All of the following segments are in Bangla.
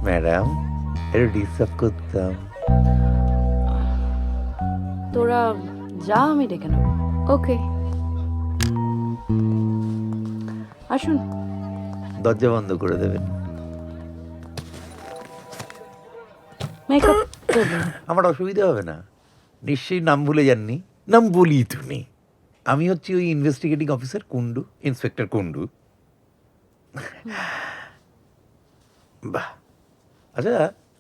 ম্যাডাম একটু ডিস্টার্ব করতাম। তোরা যা, আমি ডেকে নেব। ওকে। আসুন। দরজা বন্ধ করে দেবেন। মেকআপ করবেন? আমার অসুবিধা হবে না। নিশ্চয়ই নাম ভুলে যাননি? নাম বলি তুমি। আমি হচ্ছি ওই investigating officer Kundu, inspector Kundu. বাহ, আচ্ছা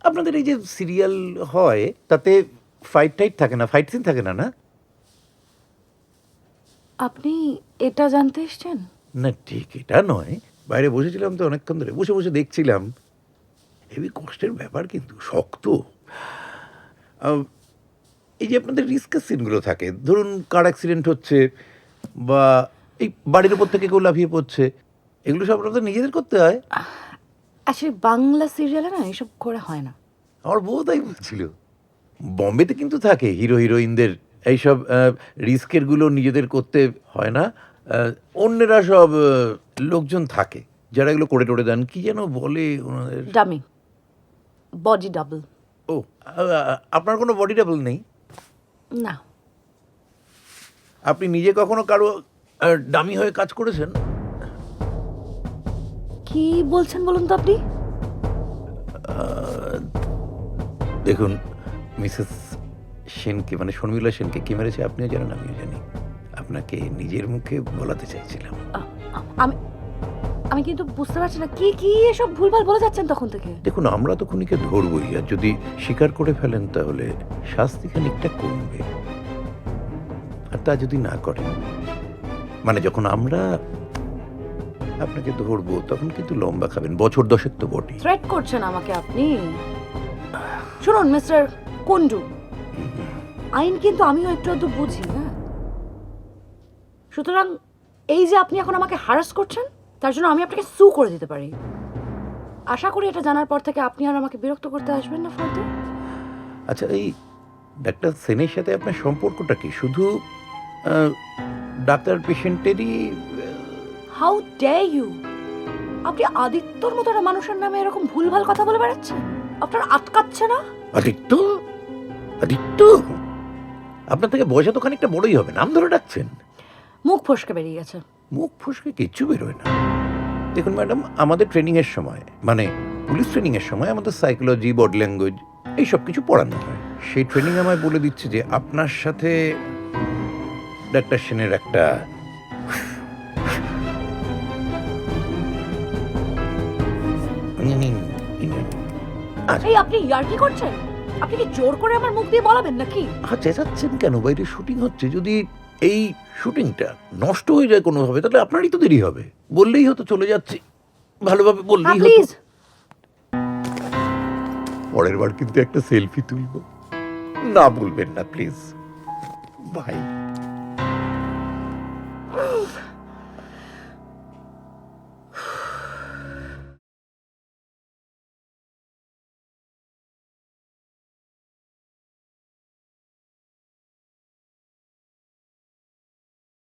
আপনাদের এই যে সিরিয়াল হয় তাতে ফাইট টাইট থাকে না, ফাইট সিন থাকে না? না আপনি এটা জানতে এসছেন? না ঠিক এটা নয়, বাইরে বসেছিলাম তো অনেকক্ষণ ধরে, বসে বসে দেখছিলাম। হেবি কষ্টের ব্যাপার, কিন্তু শক্ত। এই যে আপনাদের রিস্কের সিনগুলো থাকে, ধরুন কার অ্যাক্সিডেন্ট হচ্ছে বা এই বাড়ির উপর থেকে কেউ লাফিয়ে পড়ছে, এগুলো সব আপনাদের নিজেদের করতে হয়? আসলে বাংলা সিরিয়ালে না এসব করে হয় না। আমার বউ তাই বলছিল। বম্বেতে কিন্তু থাকে হিরো হিরোইনদের এইসব রিস্কেরগুলো নিজেদের করতে হয় না। অন্যেরা সব লোকজন থাকে যারা এগুলো করে টোরে দেন, কি যেন বলে ওনাদের। Dummy, body double. ও, আপনার কোনো বডি ডাবল নেই? না। আপনি নিজে কখনো কারো ডামি হয়ে কাজ করেছেন? কি বলছেন বলুন তো আপনি? দেখুন মিসেস সেনকে, মানে শর্মিলা সেনকে কে মেরেছে আপনিও জানেন, আমিও জানি। আপনাকে নিজের মুখে বলাতে চাইছিলাম। আমি আমি কিন্তু বুঝতে পারছি না কি কি এসব ভুলভাল বলে যাচ্ছেন তখন থেকে। দেখুন আমরা তো খুনিকে ধরবই, আর যদি স্বীকার করে ফেলেন তাহলে শাস্তি খানিকটা কমবে। আর তা যদি না করেন, মানে যখন আমরা আপনাকে ধরবো তখন কিন্তু লম্বা খাবেন, বছর 10 তো বটে। থ্রেট করছেন আমাকে আপনি? শুনুন মিস্টার কুন্ডু, আইন কিন্তু আমিও একটু আধটু বুঝি, হ্যাঁ? সুতরাং এই যে আপনি এখন আমাকে হ্যারাস করছেন, তার জন্য আমি আপনাকে সু করে দিতে পারি। আশা করি এটা জানার পর থেকে আপনি আর আমাকে বিরক্ত করতে আসবেন না ফালতু। আচ্ছা, এই ডাক্তার সেনের সাথে আপনার সম্পর্কটা কি? শুধু ডাক্তার পেশেন্টেরই? How dare you! আপনি আদিত্যর মতো একটা মানুষের নামে এরকম ভুলভাল কথা বলে বেড়াচ্ছেন? আপনার আটকাচ্ছে না? আদিত্য? আদিত্য আপনার থেকে বয়সে তো খানিকটা বড়ই হবে, নাম ধরে ডাকছেন। মুখ ফসকে বেরিয়ে গেছে। মুখ ফসকে কিচ্ছু বেরোয় না। দেখুন ম্যাডাম, আমাদের ট্রেনিংয়ের সময়, মানে পুলিশ ট্রেনিংয়ের সময় আমাদের সাইকোলজি, বডি ল্যাঙ্গুয়েজ এই সব কিছু পড়ানো হয়। সেই ট্রেনিং আমায় বলে দিচ্ছে যে আপনার সাথে ডাক্তার সেনের একটা এই আপনি ইয়ার্কি করছেন? আপনি কি জোর করে আমার মুখ দিয়ে বলাবেন নাকি? চেঁচাচ্ছেন কেন? বাইরে শুটিং হচ্ছে, যদি এই শুটিংটা নষ্ট হয়ে যায় কোনোভাবে তাহলে আপনারই তো দেরি হবে। বললেই হতো চলে যাচ্ছি, ভালোভাবে বললেই হতো। প্লিজ। পরের বার কিন্তু একটা সেলফি তুলবো, না বলবেন না প্লিজ। বাই।